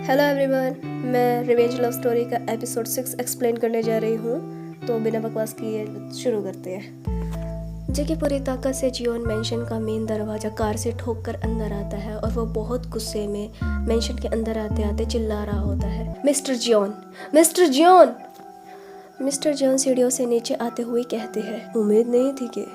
Hello everyone, मैं revenge love story का episode 6 explain करने जा रही हूँ। तो बिना बकवास किए शुरू करते हैं। जेके पूरी ताकत से जियोन मेंशन का मेन दरवाज़ा कार से ठोक कर अंदर आता है और वो बहुत गुस्से में मेंशन के अंदर आते आते चिल्ला रहा होता है, mister Jeon, mister Jeon. Mister Jeon सीढ़ियों से नीचे आते हुए कहते हैं, उम्मीद नहीं थी कि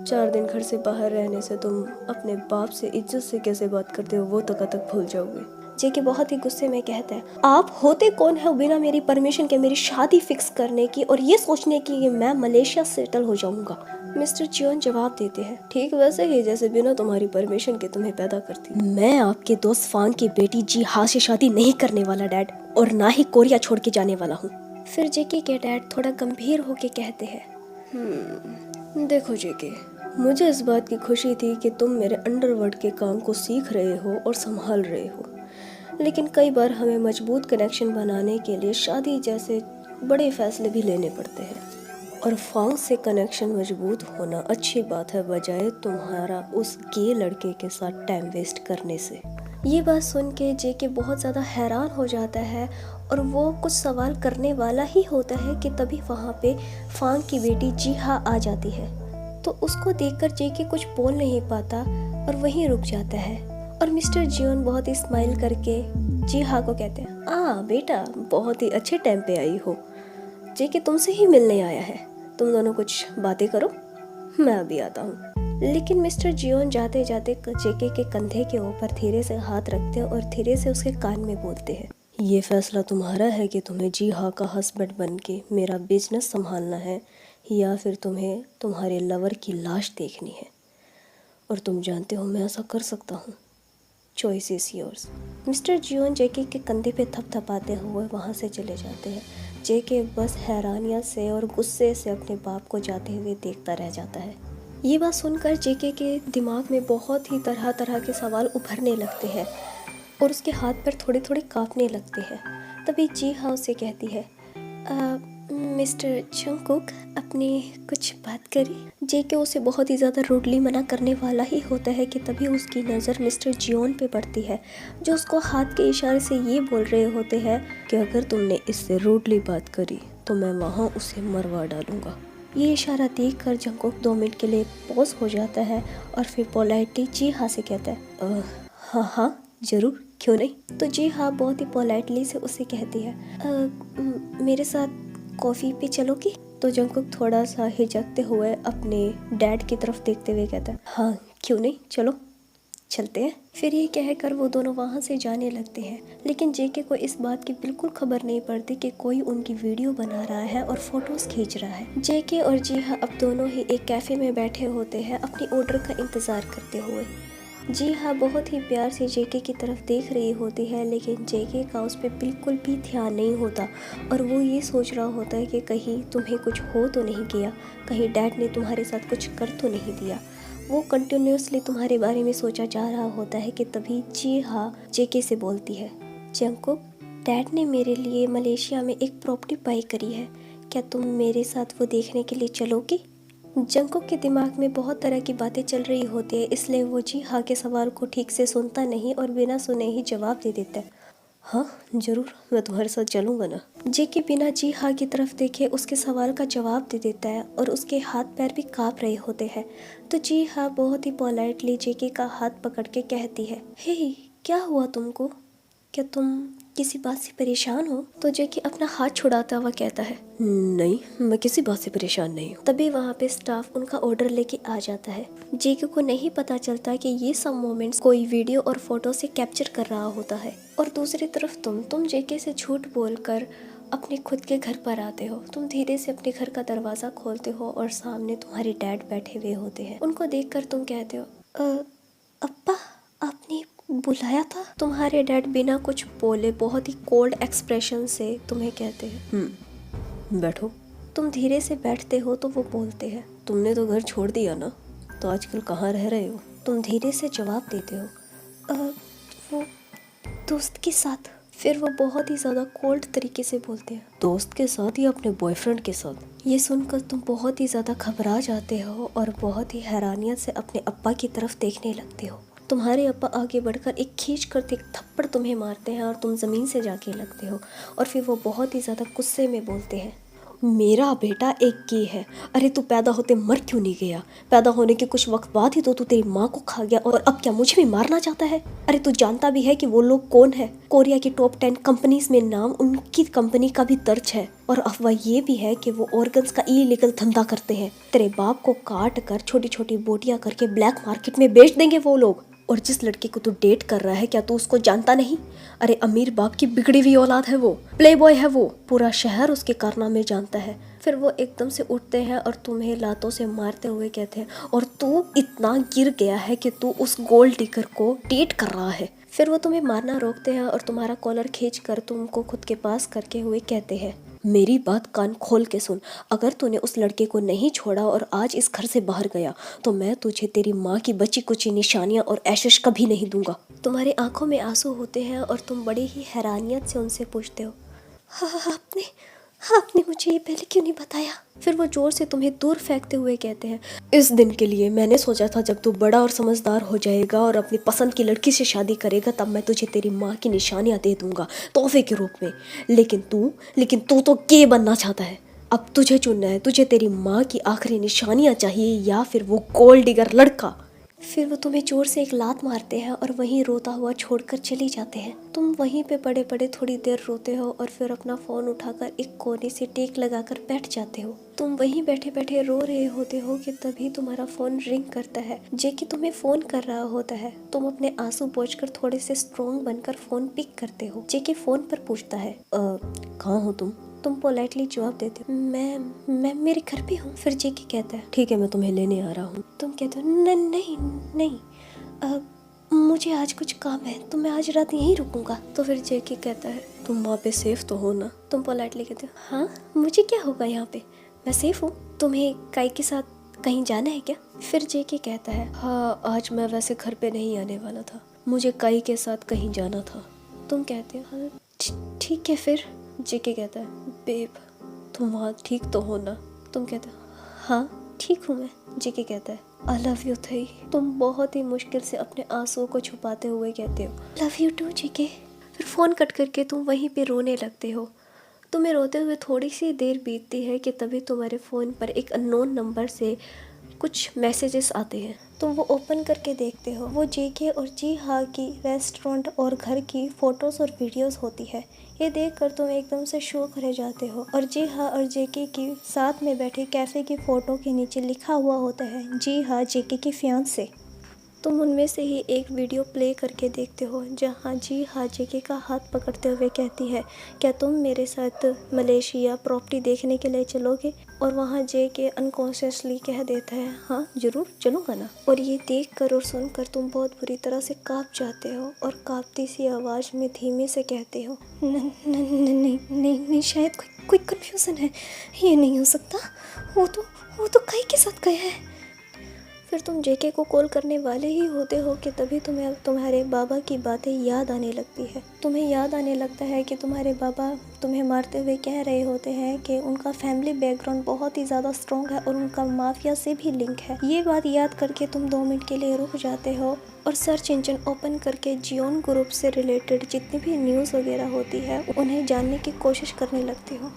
4 दिन घर से बाहर रहने से तुम अपने बाप से इज्जत से कैसे बात करते हो वो तक भूल जाओगे। जेके बहुत ही गुस्से में कहता है, आप होते कौन है बिना मेरी परमिशन के मेरी शादी फिक्स करने की और ये सोचने की कि मैं मलेशिया सेटल हो जाऊंगा। मिस्टर जियोन जवाब देते हैं, ठीक वैसे ही जैसे बिना तुम्हारी परमिशन के तुम्हें पैदा करती। मैं आपके दोस्त फांग की बेटी जी हाँ से शादी नहीं करने वाला डैड, और ना ही कोरिया छोड़ के जाने वाला हूँ। फिर जेके के डैड थोड़ा गंभीर होके कहते हैं, देखो जेके, मुझे इस बात की खुशी थी कि तुम मेरे अंडरवर्ल्ड के काम को सीख रहे हो और संभाल रहे हो, लेकिन कई बार हमें मजबूत कनेक्शन बनाने के लिए शादी जैसे बड़े फैसले भी लेने पड़ते हैं, और फांग से कनेक्शन मजबूत होना अच्छी बात है बजाय तुम्हारा उस गे लड़के के साथ टाइम वेस्ट करने से। ये बात सुन के जेके बहुत ज़्यादा हैरान हो जाता है और वो कुछ सवाल करने वाला ही होता है कि तभी वहाँ पे फांग की बेटी जी हाँ आ जाती है। तो उसको देखकर जेके कुछ बोल नहीं पाता और वहीं रुक जाता है, और मिस्टर जियोन बहुत ही स्माइल करके जी हाँ को कहते हैं, बेटा बहुत ही अच्छे टाइम पे आई हो, जेके तुमसे ही मिलने आया है, तुम दोनों कुछ बातें करो, मैं अभी आता हूँ। लेकिन मिस्टर जियोन जाते जाते जेके के कंधे के ऊपर धीरे से हाथ रखते और धीरे से उसके कान में बोलते हैं, ये फैसला तुम्हारा है कि तुम्हें जी हाँ का हस्बैंड बन के मेरा बिजनेस संभालना है या फिर तुम्हें तुम्हारे लवर की लाश देखनी है, और तुम जानते हो मैं ऐसा कर सकता हूँ, choice is yours. Mister Jeon JK के कंधे पे थपथपाते हुए वहाँ से चले जाते हैं। जेके बस हैरानियत से और गुस्से से अपने बाप को जाते हुए देखता रह जाता है। ये बात सुनकर जेके के दिमाग में बहुत ही तरह तरह के सवाल उभरने लगते हैं और उसके हाथ पैर थोड़े थोड़े कांपने लगते हैं। तभी जी हाँ उसे कहती है, मिस्टर जंगकुक, अपनी कुछ बात करी। जेके उसे बहुत ही ज़्यादा रूडली मना करने वाला ही होता है कि तभी उसकी नज़र मिस्टर जियोन पे पड़ती है, जो उसको हाथ के इशारे से ये बोल रहे होते हैं कि अगर तुमने इससे रूडली बात करी तो मैं वहाँ उसे मरवा डालूंगा। ये इशारा देखकर जंगकुक 2 मिनट के लिए पॉज हो जाता है और फिर पोलाइटली जी हाँ से कहता है, हाँ ज़रूर, क्यों नहीं। तो जी हाँ बहुत ही पोलाइटली से उसे कहती है, मेरे साथ कॉफ़ी पे चलोगी। तो जंगकुक थोड़ा सा हिचकते हुए अपने डैड की तरफ देखते हुए कहता है, हाँ क्यों नहीं, चलो चलते हैं। फिर ये कहकर वो दोनों वहाँ से जाने लगते हैं, लेकिन जेके को इस बात की बिल्कुल खबर नहीं पड़ती कि कोई उनकी वीडियो बना रहा है और फोटोज खींच रहा है। जेके और जी हाँ अब दोनों ही एक कैफे में बैठे होते हैं अपनी ऑर्डर का इंतज़ार करते हुए। जी हाँ बहुत ही प्यार से जेके की तरफ देख रही होती है, लेकिन जेके का उस पर बिल्कुल भी ध्यान नहीं होता और वो ये सोच रहा होता है कि कहीं तुम्हें कुछ हो तो नहीं किया, कहीं डैड ने तुम्हारे साथ कुछ कर तो नहीं दिया। वो कंटिन्यूसली तुम्हारे बारे में सोचा जा रहा होता है कि तभी जी हाँ जेके से बोलती है, जंगकुक, डैड ने मेरे लिए मलेशिया में एक प्रॉपर्टी बाई करी है, क्या तुम मेरे साथ वो देखने के लिए चलोगी। जंगकुक के दिमाग में बहुत तरह की बातें चल रही होती है, इसलिए वो जी हाँ के सवाल को ठीक से सुनता नहीं और बिना सुने ही जवाब दे देता है, हाँ ज़रूर, मैं तुम्हारे साथ चलूँगा ना। जेके बिना जी हाँ की तरफ देखे उसके सवाल का जवाब दे देता है और उसके हाथ पैर भी काँप रहे होते हैं। तो जी हाँ बहुत ही पोलाइटली जेके का हाथ पकड़ के कहती है, हे क्या हुआ तुमको, क्या तुम किसी बात से परेशान हो। तो जेके अपना हाथ छुड़ाता हुआ कहता है, नहीं मैं किसी बात से परेशान नहीं हूँ। तभी वहाँ पे स्टाफ उनका ऑर्डर लेके आ जाता है। जेके को नहीं पता चलता कि ये सब मोमेंट्स कोई वीडियो और फोटो से कैप्चर कर रहा होता है, और दूसरी तरफ तुम जेके से झूठ बोलकर अपने खुद के घर पर आते हो। तुम धीरे से अपने घर का दरवाज़ा खोलते हो और सामने तुम्हारे डैड बैठे हुए होते हैं। उनको देखकर तुम कहते हो, अप्पा आपने बुलाया था। तुम्हारे डैड बिना कुछ बोले बहुत ही कोल्ड एक्सप्रेशन से तुम्हें कहते हैं, बैठो। तुम धीरे से बैठते हो तो वो बोलते हैं, तुमने तो घर छोड़ दिया ना, तो आजकल कहाँ रह रहे हो। तुम धीरे से जवाब देते हो, वो दोस्त के साथ। फिर वो बहुत ही ज़्यादा कोल्ड तरीके से बोलते हैं, दोस्त के साथ या अपने बॉयफ्रेंड के साथ। ये सुनकर तुम बहुत ही ज़्यादा घबरा जाते हो और बहुत ही हैरानियत से अपने अब्बा की तरफ देखने लगते हो। तुम्हारे अप्पा आगे बढ़कर एक खींच कर एक थप्पड़ तुम्हें मारते हैं और तुम ज़मीन से जाके लगते हो। और फिर वो बहुत ही ज़्यादा गुस्से में बोलते हैं, मेरा बेटा एक गे है। अरे तू पैदा होते मर क्यों नहीं गया? पैदा होने के कुछ वक्त बाद ही तो तू तेरी माँ को खा गया और अब क्या मुझे भी मारना चाहता है? अरे तू जानता भी है कि वो लोग कौन है? कोरिया की टॉप 10 कंपनीज में नाम उनकी कंपनी का भी दर्ज है। और अफवाह ये भी है कि वो ऑर्गन्स का इलीगल धंधा करते हैं। तेरे बाप को काट कर छोटी छोटी बोटियां करके ब्लैक मार्केट में बेच देंगे वो लोग। और जिस लड़के को तू डेट कर रहा है, क्या तू उसको जानता नहीं? अरे अमीर बाप की बिगड़ी हुई औलाद है वो, प्ले बॉय है वो, पूरा शहर उसके कारनामे जानता है। फिर वो एकदम से उठते हैं और तुम्हें लातों से मारते हुए कहते हैं, और तू इतना गिर गया है कि तू उस गोल्ड डिगर को डेट कर रहा है। फिर वो तुम्हें मारना रोकते हैं और तुम्हारा कॉलर खींच कर तुमको खुद के पास करके हुए कहते हैं, मेरी बात कान खोल के सुन। अगर तूने उस लड़के को नहीं छोड़ा और आज इस घर से बाहर गया तो मैं तुझे तेरी माँ की बची कुची निशानियाँ और ऐशश कभी नहीं दूंगा। तुम्हारी आंखों में आंसू होते हैं और तुम बड़ी ही हैरानियत से उनसे पूछते हो, हाँ आपने मुझे ये पहले क्यों नहीं बताया? फिर वो जोर से तुम्हें दूर फेंकते हुए कहते हैं, इस दिन के लिए मैंने सोचा था जब तू बड़ा और समझदार हो जाएगा और अपनी पसंद की लड़की से शादी करेगा तब मैं तुझे तेरी माँ की निशानियाँ दे दूंगा तोहफे के रूप में। लेकिन तू तो गे बनना चाहता है। अब तुझे चुनना है, तुझे तेरी माँ की आखिरी निशानियाँ चाहिए या फिर वो गोल्ड डिगर लड़का। फिर वो तुम्हें जोर से एक लात मारते हैं और वहीं रोता हुआ छोड़कर चली जाते हैं। तुम वहीं पे पड़े पड़े थोड़ी देर रोते हो और फिर अपना फ़ोन उठाकर एक कोने से टेक लगाकर बैठ जाते हो। तुम वहीं बैठे बैठे रो रहे होते हो कि तभी तुम्हारा फ़ोन रिंग करता है। जेकी तुम्हें फ़ोन कर रहा होता है। तुम अपने आंसू पोंछकर थोड़े से स्ट्रॉन्ग बनकर फ़ोन पिक करते हो। जेकी फ़ोन पर पूछता है, कहाँ हो तुम पोलाइटली जवाब देते हो, मैं मेरे घर पे हूँ। फिर जेकी कहता है, ठीक है मैं तुम्हें लेने आ रहा हूँ। तुम कहते हो, नहीं मुझे आज कुछ काम है तो मैं आज रात यहीं रुकूंगा। तो फिर जेकी कहता है, तुम वहाँ पे सेफ तो हो ना? तुम पोलाइटली कहते हो, हाँ मुझे क्या होगा यहाँ पे, मैं सेफ हूँ। तुम्हें काई के साथ कहीं जाना है क्या? फिर जेकी कहता है, हाँ आज मैं वैसे घर पे नहीं आने वाला था, मुझे काई के साथ कहीं जाना था। तुम कहते हो, हाँ ठीक है फिर। जेके कहता है, बेब तुम वहाँ ठीक तो हो ना? तुम कहते हो, हाँ ठीक हूँ मैं। जेके कहता है, आई लव यू थई। तुम बहुत ही मुश्किल से अपने आंसुओं को छुपाते हुए कहते हो, लव यू टू जेके। फिर फ़ोन कट करके तुम वहीं पे रोने लगते हो। तुम्हें रोते हुए थोड़ी सी देर बीतती है कि तभी तुम्हारे फ़ोन पर एक अननोन नंबर से कुछ मैसेजेस आते हैं। तुम वो ओपन करके देखते हो, वो जेके और जी हाँ की रेस्टोरेंट और घर की फ़ोटोज़ और वीडियोस होती है। ये देखकर तुम एकदम से शॉक रह जाते हो। और जी हाँ और जेके की साथ में बैठे कैफ़े की फ़ोटो के नीचे लिखा हुआ होता है, जी हाँ जेके की फियांसे। तुम उनमें से ही एक वीडियो प्ले करके देखते हो जहाँ जी हाँ जेके का हाथ पकड़ते हुए कहती है, क्या तुम मेरे साथ मलेशिया प्रॉपर्टी देखने के लिए चलोगे? और वहाँ जेके अनकॉन्शियसली कह देता है, हाँ ज़रूर चलूँगा ना। और ये देखकर और सुनकर तुम बहुत बुरी तरह से काँप जाते हो और काँपती सी आवाज़ में धीमे से कहते हो, नहीं शायद कोई कन्फ्यूज़न है, ये नहीं हो सकता, वो तो काई के साथ गया है। फिर तुम जेके को कॉल करने वाले ही होते हो कि तभी तुम्हें तुम्हारे बाबा की बातें याद आने लगती है। तुम्हें याद आने लगता है कि तुम्हारे बाबा तुम्हें मारते हुए कह रहे होते हैं कि उनका फैमिली बैकग्राउंड बहुत ही ज़्यादा स्ट्रॉन्ग है और उनका माफिया से भी लिंक है। ये बात याद करके तुम 2 मिनट के लिए रुक जाते हो और सर्च इंजन ओपन करके जियोन ग्रुप से रिलेटेड जितनी भी न्यूज़ वगैरह होती है उन्हें जानने की कोशिश करने लगते हो।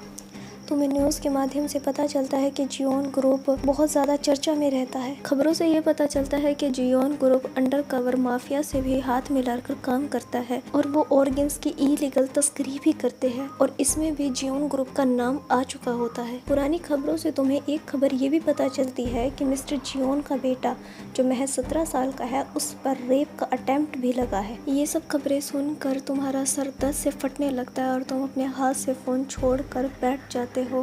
तुम्हें न्यूज़ के माध्यम से पता चलता है कि जियोन ग्रुप बहुत ज़्यादा चर्चा में रहता है। खबरों से ये पता चलता है कि Jeon group undercover mafia से भी हाथ मिलाकर काम करता है और वो ऑर्गन्स की इलीगल तस्करी भी करते हैं और इसमें भी जियोन ग्रुप का नाम आ चुका होता है। पुरानी खबरों से तुम्हें एक खबर ये भी पता चलती है कि मिस्टर जियोन का बेटा जो महज 17 साल का है उस पर रेप का अटेम्प्ट भी लगा है। ये सब खबरें सुनकर तुम्हारा सर दर्द से फटने लगता है और तुम अपने हाथ से फ़ोन छोड़कर बैठ जाते हो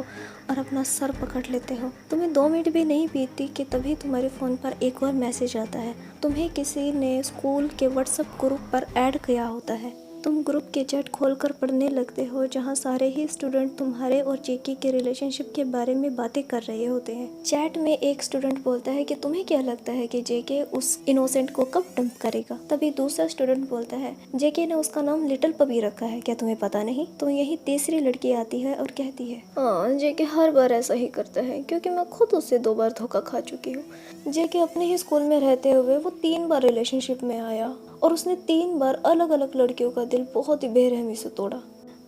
और अपना सर पकड़ लेते हो। तुम्हें 2 मिनट भी नहीं बीतती कि तभी तुम्हारे फ़ोन पर एक और मैसेज आता है। तुम्हें किसी ने स्कूल के व्हाट्सएप ग्रुप पर ऐड किया होता है। तुम ग्रुप के चैट खोलकर पढ़ने लगते हो जहाँ सारे ही स्टूडेंट तुम्हारे और जेके के रिलेशनशिप के बारे में बातें कर रहे होते हैं। चैट में एक स्टूडेंट बोलता है कि तुम्हें क्या लगता है कि जेके उस इनोसेंट को कब डंप करेगा। तभी दूसरा स्टूडेंट बोलता है जेके ने उसका नाम लिटिल पपी रखा है, क्या तुम्हें पता नहीं। तो यही तीसरी लड़की आती है और कहती है हाँ, जेके हर बार ऐसा ही करता है क्योंकि मैं खुद उससे 2 बार धोखा खा चुकी हूँ। जेके अपने ही स्कूल में रहते हुए वो 3 बार रिलेशनशिप में आया और उसने 3 बार अलग अलग लड़कियों का दिल बहुत ही बेरहमी से तोड़ा।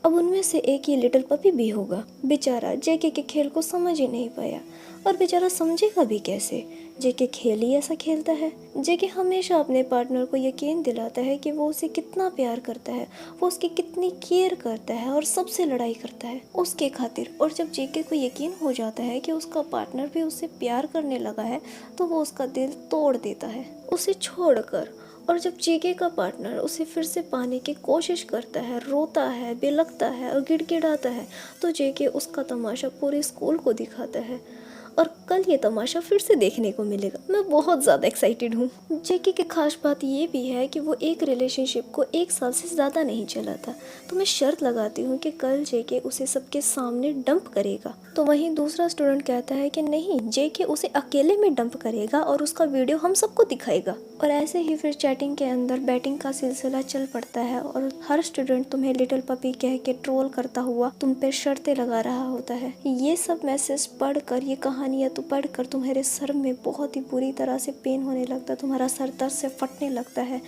अब उनमें से एक ही लिटिल पपी भी होगा। बेचारा जेके के खेल को समझ ही नहीं पाया और बेचारा समझेगा भी कैसे। जेके खेल ही ऐसा खेलता है। जेके हमेशा अपने पार्टनर को यकीन दिलाता है कि वो उसे कितना प्यार करता है, वो उसकी कितनी केयर करता है और सबसे लड़ाई करता है उसके खातिर। और जब जेके को यकीन हो जाता है कि उसका पार्टनर भी उससे प्यार करने लगा है तो वो उसका दिल तोड़ देता है उसे छोड़कर। और जब जेके का पार्टनर उसे फिर से पाने की कोशिश करता है, रोता है, बिलखता है और गिड़गिड़ाता है, तो जेके उसका तमाशा पूरे स्कूल को दिखाता है। और कल ये तमाशा फिर से देखने को मिलेगा। मैं बहुत ज़्यादा एक्साइटेड हूँ। जेके की खास बात ये भी है कि वो एक रिलेशनशिप को 1 साल से ज़्यादा नहीं चला था। तो मैं शर्त लगाती हूँ कि कल जेके उसे सबके सामने डंप करेगा। तो वहीं दूसरा स्टूडेंट कहता है कि नहीं, जेके उसे अकेले में डंप करेगा और उसका वीडियो हम सबको दिखाएगा। और ऐसे ही फिर चैटिंग के अंदर बैटिंग का सिलसिला चल पड़ता है और हर स्टूडेंट तुम्हें लिटिल पपी कह के ट्रोल करता हुआ तुम पे शर्तें लगा रहा होता है। ये सब मैसेज पढ़कर, ये कहानियाँ तो पढ़कर तुम्हारे सर में बहुत ही बुरी तरह से पेन होने लगता है, तुम्हारा सर दर्द से फटने लगता है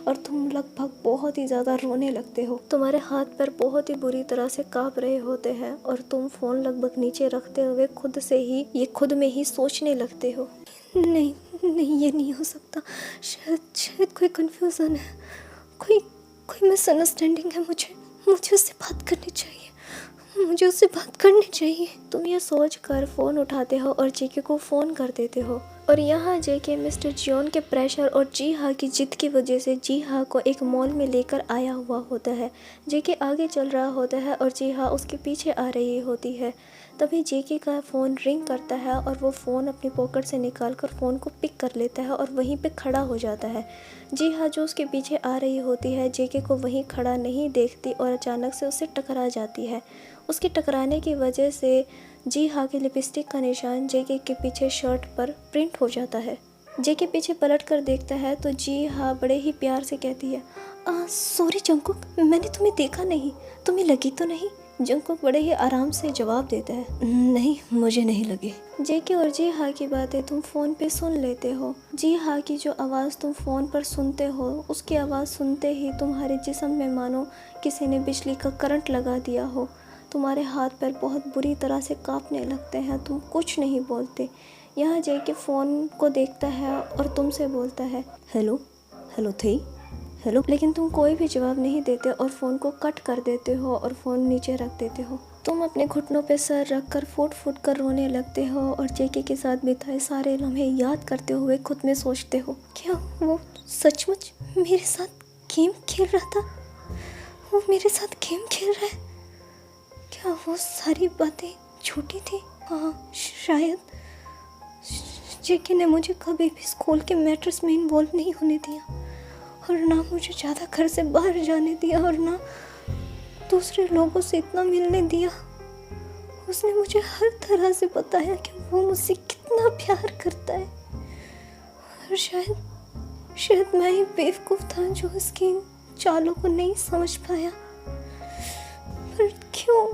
और तुम लगभग बहुत ही ज़्यादा रोने लगते हो। तुम्हारे हाथ पैर बहुत ही बुरी तरह से काँप रहे होते हैं और तुम फ़ोन लगभग नीचे रखते हुए खुद में ही सोचने लगते हो, नहीं नहीं, ये नहीं हो सकता। शायद कोई कन्फ्यूज़न है, कोई मिसअंडरस्टैंडिंग है। मुझे उससे बात करनी चाहिए। तुम ये सोचकर फ़ोन उठाते हो और जेके को फ़ोन कर देते हो। और यहाँ जेके मिस्टर जियोन के प्रेशर और जीहा की जिद की वजह से जीहा को एक मॉल में लेकर आया हुआ होता है। जेके आगे चल रहा होता है और जीहा उसके पीछे आ रही होती है। तभी जेके का फ़ोन रिंग करता है और वो फ़ोन अपनी पॉकेट से निकालकर फ़ोन को पिक कर लेता है और वहीं पे खड़ा हो जाता है। जीहा जो उसके पीछे आ रही होती है जेके को वहीं खड़ा नहीं देखती और अचानक से उससे टकरा जाती है। उसके टकराने की वजह से जीहा की लिपस्टिक का निशान जेके के पीछे शर्ट पर प्रिंट हो जाता है। जेके पीछे पलट कर देखता है तो जीहा बड़े ही प्यार से कहती है सॉरी जंकुक, मैंने तुम्हें देखा नहीं, तुम्हें लगी तो नहीं। जंकुक बड़े ही आराम से जवाब देता है नहीं, मुझे नहीं लगी। जेके और जीहा की बातें तुम फ़ोन पे सुन लेते हो। जीहा की जो आवाज़ तुम फ़ोन पर सुनते हो, उसकी आवाज़ सुनते ही तुम्हारे जिस्म में मानो किसी ने बिजली का करंट लगा दिया हो। तुम्हारे हाथ पैर बहुत बुरी तरह से कांपने लगते हैं, तुम कुछ नहीं बोलते। यहाँ जेके फ़ोन को देखता है और तुमसे बोलता है हेलो थी, हेलो, लेकिन तुम कोई भी जवाब नहीं देते और फ़ोन को कट कर देते हो और फ़ोन नीचे रख देते हो। तुम अपने घुटनों पे सर रख कर फूट कर रोने लगते हो और जेके के साथ बिताए सारे लम्हे याद करते हुए खुद में सोचते हो, क्या वो सचमुच मेरे साथ गेम खेल रहा था? वो मेरे साथ गेम खेल रहा है? क्या वो सारी बातें झूठी थी? हाँ, शायद। जेके ने मुझे कभी भी स्कूल के मैटर्स में इन्वॉल्व नहीं होने दिया और ना मुझे ज़्यादा घर से बाहर जाने दिया और ना दूसरे लोगों से इतना मिलने दिया। उसने मुझे हर तरह से बताया कि वो मुझसे कितना प्यार करता है और शायद मैं ही बेवकूफ़ था जो उसकी इन चालों को नहीं समझ पाया। पर क्यों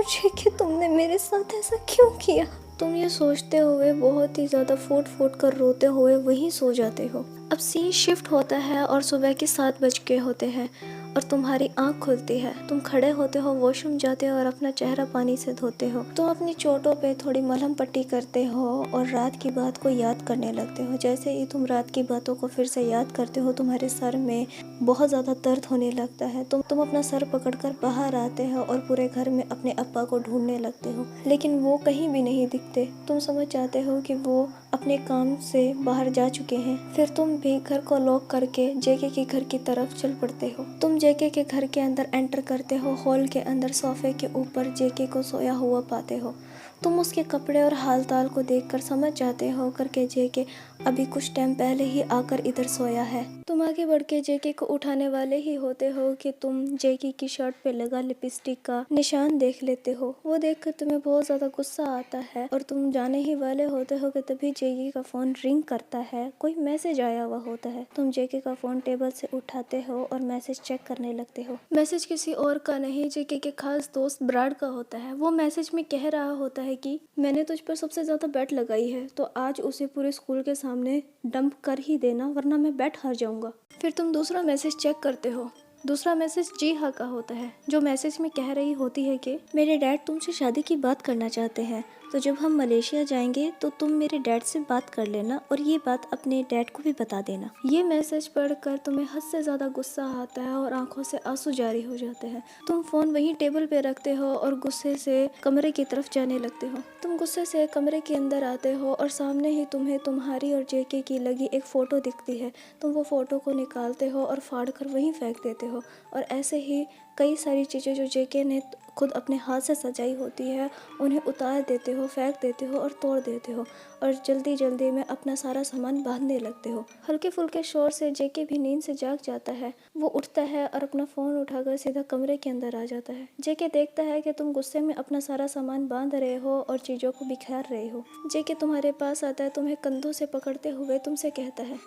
जेके, तुमने मेरे साथ ऐसा क्यों किया? तुम ये सोचते हुए बहुत ही ज़्यादा फूट कर रोते हुए वहीं सो जाते हो। अब सीन शिफ्ट होता है और सुबह के 7 बज के होते हैं और तुम्हारी आंख खुलती है। तुम खड़े होते हो, वॉशरूम जाते हो और अपना चेहरा पानी से धोते हो। तुम अपनी चोटों पे थोड़ी मलहम पट्टी करते हो और रात की बात को याद करने लगते हो। जैसे ही तुम रात की बातों को फिर से याद करते हो, तुम्हारे सर में बहुत ज़्यादा दर्द होने लगता है। तुम अपना सर पकड़कर बाहर आते हो और पूरे घर में अपने अब्बा को ढूंढने लगते हो, लेकिन वो कहीं भी नहीं दिखते। तुम समझ जाते हो कि वो अपने काम से बाहर जा चुके हैं। फिर तुम भी घर को लॉक करके जेके के घर की तरफ चल पड़ते हो। तुम जेके के घर के अंदर एंटर करते हो। हॉल के अंदर सोफे के ऊपर जेके को सोया हुआ पाते हो। तुम उसके कपड़े और हाल ताल को देखकर समझ जाते हो करके जेके अभी कुछ टाइम पहले ही आकर इधर सोया है। तुम आगे बढ़ के जेके को उठाने वाले ही होते हो कि तुम जेके की शर्ट पे लगा लिपस्टिक का निशान देख लेते हो। वो देखकर तुम्हें बहुत ज्यादा गुस्सा आता है और तुम जाने ही वाले होते हो कि तभी जेके का फोन रिंग करता है। कोई मैसेज आया हुआ होता है। तुम जेके का फोन टेबल से उठाते हो और मैसेज चेक करने लगते हो। मैसेज किसी और का नहीं, जेके के खास दोस्त ब्राड का होता है। वो मैसेज में कह रहा होता है कि मैंने तुझ पर सबसे ज्यादा बेट लगाई है, तो आज उसे पूरे स्कूल के सामने डंप कर ही देना, वरना मैं बेट हार जाऊंगा। फिर तुम दूसरा मैसेज चेक करते हो। दूसरा मैसेज जीहा का होता है, जो मैसेज में कह रही होती है कि मेरे डैड तुमसे शादी की बात करना चाहते हैं, तो जब हम मलेशिया जाएंगे तो तुम मेरे डैड से बात कर लेना और ये बात अपने डैड को भी बता देना। ये मैसेज पढ़कर तुम्हें हद से ज्यादा गुस्सा आता है और आंखों से आंसू जारी हो जाते हैं। तुम फोन वहीं टेबल पे रखते हो और गुस्से से कमरे की तरफ जाने लगते हो। तुम गुस्से से कमरे के अंदर आते हो और सामने ही तुम्हें तुम्हारी और जेके की लगी एक फोटो दिखती है। तुम वो फोटो को निकालते हो और फाड़ कर वहीं फेंक देते हो और ऐसे ही कई सारी चीज़ें जो जेके ने खुद अपने हाथ से सजाई होती है उन्हें उतार देते हो, फेंक देते हो और तोड़ देते हो और जल्दी जल्दी में अपना सारा सामान बांधने लगते हो। हल्के फुल्के शोर से जेके भी नींद से जाग जाता है। वो उठता है और अपना फ़ोन उठाकर सीधा कमरे के अंदर आ जाता है। जेके देखता है कि तुम गुस्से में अपना सारा सामान बांध रहे हो और चीज़ों को बिखेर रहे हो। जेके तुम्हारे पास आता है, तुम्हें कंधों से पकड़ते हुए तुमसे कहता है,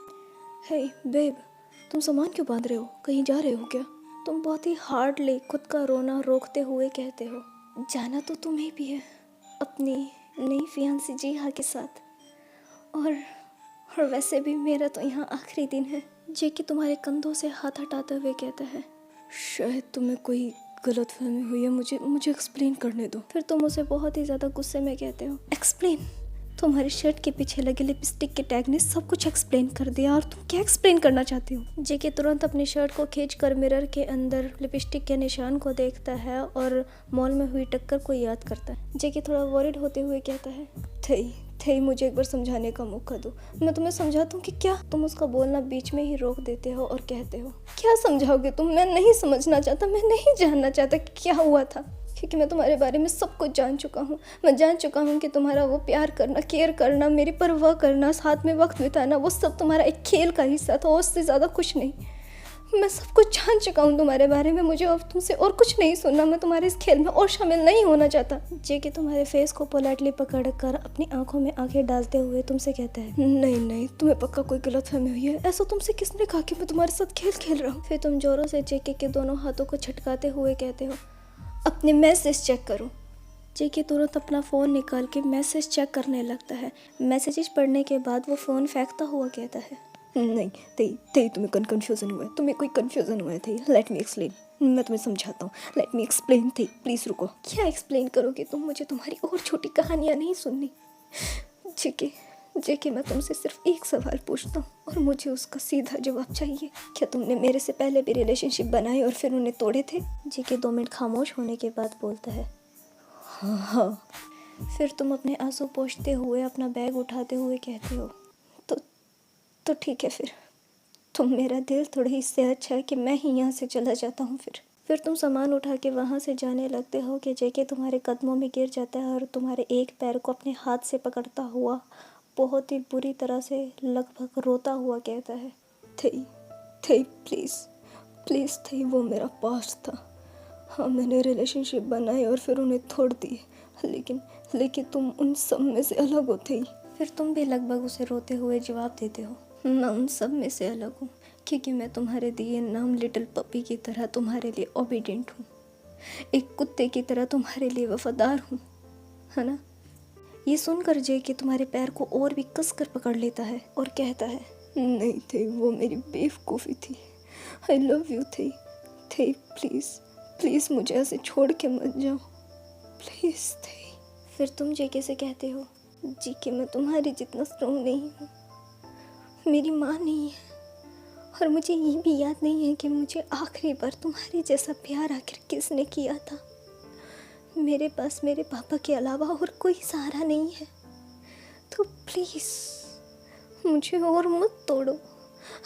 हे बेब, तुम सामान क्यों बांध रहे हो? कहीं जा रहे हो क्या? तुम बहुत ही हार्डली खुद का रोना रोकते हुए कहते हो, जाना तो तुम्हें भी है अपनी नई फियांसी जीहा के साथ, और वैसे भी मेरा तो यहाँ आखिरी दिन है। जेके तुम्हारे कंधों से हाथ हटाते हुए कहता है, शायद तुम्हें कोई गलतफहमी हुई है, मुझे एक्सप्लेन करने दो। फिर तुम उसे बहुत ही ज़्यादा गुस्से में कहते हो, एक्सप्लेन? तुम्हारी शर्ट के पीछे लगे लिपस्टिक के टैग ने सब कुछ एक्सप्लेन कर दिया और तुम क्या एक्सप्लेन करना चाहती हो? जेके तुरंत अपनी शर्ट को खींचकर मिरर के अंदर लिपस्टिक के निशान को देखता है और मॉल में हुई टक्कर को याद करता है। जेके थोड़ा वॉरिड होते हुए कहता है, थई मुझे एक बार समझाने का मौका दो, मैं तुम्हें समझाता हूँ कि क्या। तुम उसका बोलना बीच में ही रोक देते हो और कहते हो, क्या समझाओगे तुम? मैं नहीं समझना चाहता, मैं नहीं जानना चाहता कि क्या हुआ था, क्योंकि मैं तुम्हारे बारे में सब कुछ जान चुका हूँ। मैं जान चुका हूँ कि तुम्हारा वो प्यार करना, केयर करना, मेरी परवाह करना, साथ में वक्त बिताना, वो सब तुम्हारा एक खेल का हिस्सा था और उससे ज़्यादा कुछ नहीं। मैं सब कुछ जान चुका हूँ तुम्हारे बारे में, मुझे अब तुमसे और कुछ नहीं सुनना, मैं तुम्हारे इस खेल में और शामिल नहीं होना चाहता। जेके तुम्हारे फेस को पोलाइटली पकड़कर अपनी आंखों में आंखें डालते हुए तुमसे कहता है, नहीं, तुम्हें पक्का कोई गलतफहमी हुई है, ऐसा तुमसे किसने कहा कि मैं तुम्हारे साथ खेल खेल रहा हूँ? फिर तुम जोरों से जेके के दोनों हाथों को छटकाते हुए कहते हो, अपने मैसेज चेक करो। जेके तुरंत अपना फ़ोन निकाल के मैसेज चेक करने लगता है। मैसेजेस पढ़ने के बाद वो फ़ोन फेंकता हुआ कहता है, नहीं थई तुम्हें कन्फ्यूज़न हुआ है, तुम्हें कोई कन्फ्यूज़न हुआ है थई, लेट मी एक्सप्लेन, मैं तुम्हें समझाता हूँ, लेट मी एक्सप्लेन थई, प्लीज़ रुको। क्या एक्सप्लेन करोगे तुम? मुझे तुम्हारी और छोटी कहानियाँ नहीं सुननी। जेके मैं तुमसे सिर्फ एक सवाल पूछता हूँ और मुझे उसका सीधा जवाब चाहिए। क्या तुमने मेरे से पहले भी रिलेशनशिप बनाए और फिर उन्हें तोड़े थे? जेके 2 मिनट खामोश होने के बाद बोलता है, हाँ। फिर तुम अपने आंसू पोंछते हुए अपना बैग उठाते हुए कहते हो, तो ठीक है, फिर मेरा दिल थोड़ी इससे अच्छा है कि मैं ही यहाँ से चला जाता हूँ। फिर तुम सामान उठा के वहाँ से जाने लगते हो कि जेके तुम्हारे कदमों में गिर जाता है और तुम्हारे एक पैर को अपने हाथ से पकड़ता हुआ बहुत ही बुरी तरह से लगभग रोता हुआ कहता है, थई प्लीज़ थई, वो मेरा पास्ट था। हाँ, मैंने रिलेशनशिप बनाए और फिर उन्हें तोड़ दिए, लेकिन तुम उन सब में से अलग हो थई। फिर तुम भी लगभग उसे रोते हुए जवाब देते हो, मैं उन सब में से अलग हूँ क्योंकि मैं तुम्हारे दिए नाम लिटिल पपी की तरह तुम्हारे लिए ओबीडियंट हूँ, एक कुत्ते की तरह तुम्हारे लिए वफादार हूँ, है ना? ये सुनकर जेके तुम्हारे पैर को और भी कस कर पकड़ लेता है और कहता है, नहीं थई, वो मेरी बेवकूफ़ी थी, आई लव यू थई, प्लीज़ मुझे ऐसे छोड़ के मत जाओ, प्लीज़ थई। फिर तुम जेके से कहते हो, जेके मैं तुम्हारी जितना स्ट्रॉन्ग नहीं हूँ, मेरी माँ नहीं है और मुझे ये भी याद नहीं है कि मुझे आखिरी बार तुम्हारे जैसा प्यार आखिर किसने किया था। मेरे पास मेरे पापा के अलावा और कोई सहारा नहीं है, तो प्लीज़ मुझे और मत तोड़ो।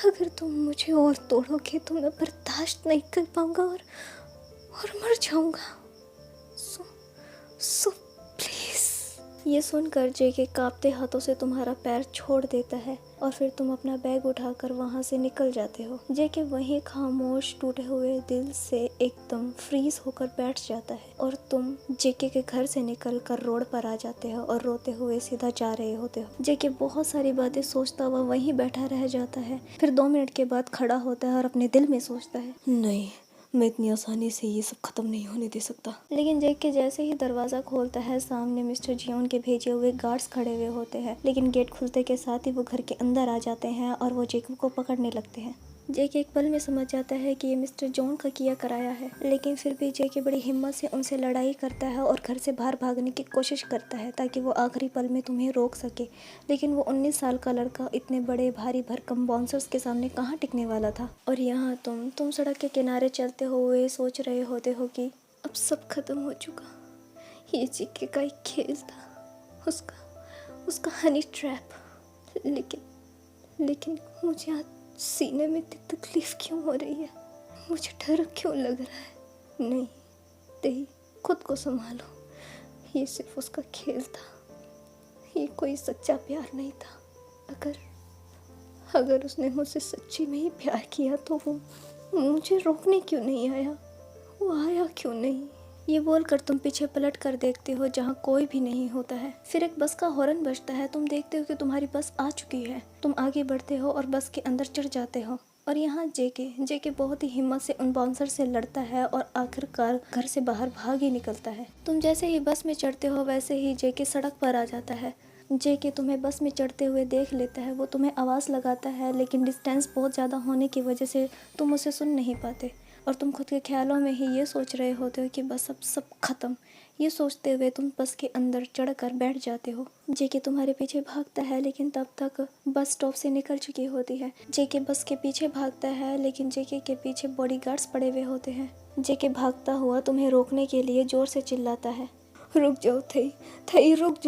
अगर तुम मुझे और तोड़ोगे तो मैं बर्दाश्त नहीं कर पाऊँगा और मर जाऊँगा। सो प्लीज़ ये सुनकर जेके कांपते हाथों से तुम्हारा पैर छोड़ देता है और फिर तुम अपना बैग उठाकर वहाँ से निकल जाते हो। जेके वहीं खामोश टूटे हुए दिल से एकदम फ्रीज होकर बैठ जाता है और तुम जेके के घर से निकलकर रोड पर आ जाते हो और रोते हुए सीधा जा रहे होते हो। जेके बहुत सारी बातें सोचता हुआ वहीं बैठा रह जाता है, फिर 2 मिनट के बाद खड़ा होता है और अपने दिल में सोचता है, नहीं, मैं इतनी आसानी से ये सब खत्म नहीं होने दे सकता। लेकिन जेके जैसे ही दरवाजा खोलता है, सामने मिस्टर जियोन के भेजे हुए गार्ड्स खड़े हुए होते हैं। लेकिन गेट खुलते के साथ ही वो घर के अंदर आ जाते हैं और वो जेके को पकड़ने लगते हैं। जेके एक पल में समझ जाता है कि ये मिस्टर जॉन का किया कराया है, लेकिन फिर भी जेके बड़ी हिम्मत से उनसे लड़ाई करता है और घर से बाहर भागने की कोशिश करता है ताकि वो आखिरी पल में तुम्हें रोक सके। लेकिन वो 19 साल का लड़का इतने बड़े भारी भरकम बाउंसर्स के सामने कहाँ टिकने वाला था। और यहाँ तुम सड़क के किनारे चलते हुए सोच रहे होते हो कि अब सब खत्म हो चुका, ये जेके का एक खेल था, उसका हनी ट्रैप। लेकिन मुझे आज सीने में इतनी तकलीफ क्यों हो रही है, मुझे डर क्यों लग रहा है। नहीं दही, खुद को संभालो, ये सिर्फ उसका खेल था, ये कोई सच्चा प्यार नहीं था। अगर उसने मुझसे सच्ची में ही प्यार किया तो वो मुझे रोकने क्यों नहीं आया, वो आया क्यों नहीं। ये बोलकर तुम पीछे पलट कर देखते हो जहाँ कोई भी नहीं होता है। फिर एक बस का हॉर्न बजता है, तुम देखते हो कि तुम्हारी बस आ चुकी है। तुम आगे बढ़ते हो और बस के अंदर चढ़ जाते हो। और यहाँ जेके बहुत ही हिम्मत से उन बाउंसर से लड़ता है और आखिरकार घर से बाहर भाग ही निकलता है। तुम जैसे ही बस में चढ़ते हो वैसे ही जेके सड़क पर आ जाता है। जेके तुम्हें बस में चढ़ते हुए देख लेता है। वो तुम्हें आवाज़ लगाता है, लेकिन डिस्टेंस बहुत ज़्यादा होने की वजह से तुम उसे सुन नहीं पाते और तुम खुद के ख्यालों में ही ये सोच रहे होते हो कि बस अब सब खत्म। ये सोचते हुए तुम बस के अंदर चढ़कर बैठ जाते हो। जेके तुम्हारे पीछे भागता है, लेकिन तब तक बस स्टॉप से निकल चुकी होती है। जेके बस के पीछे भागता है, लेकिन जेके के पीछे बॉडीगार्ड्स पड़े हुए होते हैं। जेके भागता हुआ तुम्हें रोकने के लिए जोर से चिल्लाता है, रुक जाओ थई, रुक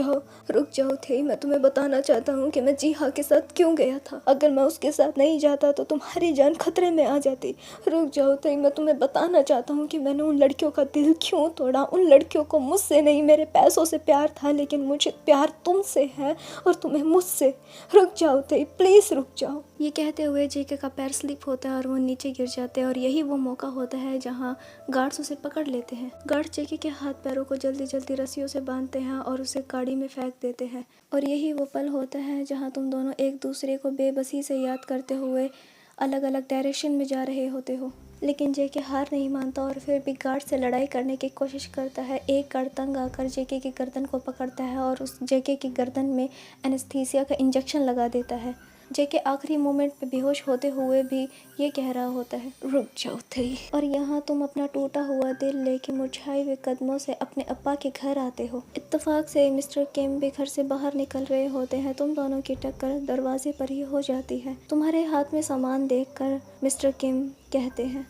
जाओ थई, मैं तुम्हें बताना चाहता हूँ कि मैं जीहा के साथ क्यों गया था। अगर मैं उसके साथ नहीं जाता तो तुम्हारी जान खतरे में आ जाती। रुक जाओ थई, मैं तुम्हें बताना चाहता हूँ कि मैंने उन लड़कियों का दिल क्यों तोड़ा। उन लड़कियों को मुझसे नहीं, मेरे पैसों से प्यार था, लेकिन मुझे प्यार तुमसे है और तुम्हें मुझसे। रुक जाओ थई, प्लीज़ रुक जाओ। ये कहते हुए जेके का पैर स्लिप होता है और वो नीचे गिर जाते हैं और यही वो मौका होता है जहाँ गार्ड्स उसे पकड़ लेते हैं। गार्ड जेके के हाथ पैरों को जल्दी रस्सियों से बांधते हैं और उसे गाड़ी में फेंक देते हैं। और यही वो पल होता है जहाँ तुम दोनों एक दूसरे को बेबसी से याद करते हुए अलग अलग डायरेक्शन में जा रहे होते हो। लेकिन जेके हार नहीं मानता और फिर भी गार्ड से लड़ाई करने की कोशिश करता है। एक गार्ड तंग आकर जेके की गर्दन को पकड़ता है और उस जेके की गर्दन में एनेस्थीसिया का इंजेक्शन लगा देता है। जेके आखिरी मोमेंट पे बेहोश होते हुए भी ये कह रहा होता है, रुक जाओ थई। और यहाँ तुम अपना टूटा हुआ दिल लेके मुरझाए हुए कदमों से अपने अब्बा के घर आते हो। इत्तेफाक से मिस्टर किम भी घर से बाहर निकल रहे होते हैं। तुम दोनों की टक्कर दरवाजे पर ही हो जाती है। तुम्हारे हाथ में सामान देखकर मिस्टर किम कहते हैं,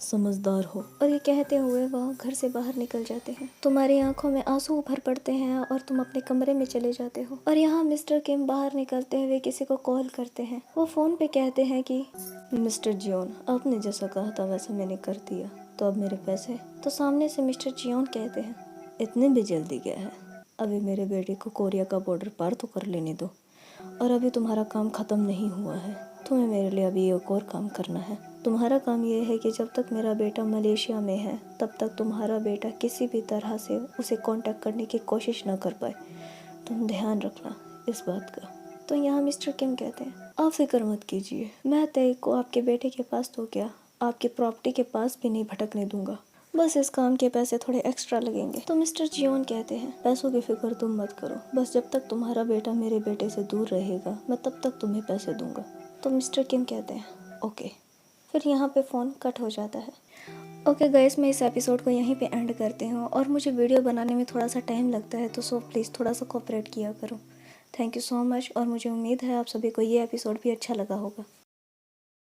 समझदार हो। और ये कहते हुए वह घर से बाहर निकल जाते हैं। तुम्हारी आंखों में आंसू भर पड़ते हैं और तुम अपने कमरे में चले जाते हो। और यहाँ मिस्टर किम बाहर निकलते हुए किसी को कॉल करते हैं। वो फोन पे कहते हैं कि मिस्टर जियोन, आपने जैसा कहा था वैसा मैंने कर दिया, तो अब मेरे पैसे। तो सामने से मिस्टर जियोन कहते हैं, इतने भी जल्दी क्या है, अभी मेरे बेटे को कोरिया का बॉर्डर पार तो कर लेने दो, और अभी तुम्हारा काम ख़त्म नहीं हुआ है। तुम्हें मेरे लिए अभी एक और काम करना है। तुम्हारा काम यह है कि जब तक मेरा बेटा मलेशिया में है तब तक तुम्हारा बेटा किसी भी तरह से उसे कांटेक्ट करने की कोशिश ना कर पाए। तुम ध्यान रखना इस बात का। तो यहाँ मिस्टर किम कहते हैं, आप फिक्र मत कीजिए, मैं तय को आपके बेटे के पास तो क्या, आपकी प्रॉपर्टी के पास भी नहीं भटकने दूंगा। बस इस काम के पैसे थोड़े एक्स्ट्रा लगेंगे। तो मिस्टर जियोन कहते हैं, पैसों की फिक्र तुम मत करो, बस जब तक तुम्हारा बेटा मेरे बेटे से दूर रहेगा मैं तब तक तुम्हें पैसे दूंगा। तो मिस्टर किम कहते हैं, ओके। फिर यहाँ पे फ़ोन कट हो जाता है। ओके गाइस, मैं इस एपिसोड को यहीं पे एंड करती हूँ और मुझे वीडियो बनाने में थोड़ा सा टाइम लगता है, तो प्लीज़ थोड़ा सा कोऑपरेट किया करो। थैंक यू सो मच और मुझे उम्मीद है आप सभी को ये एपिसोड भी अच्छा लगा होगा।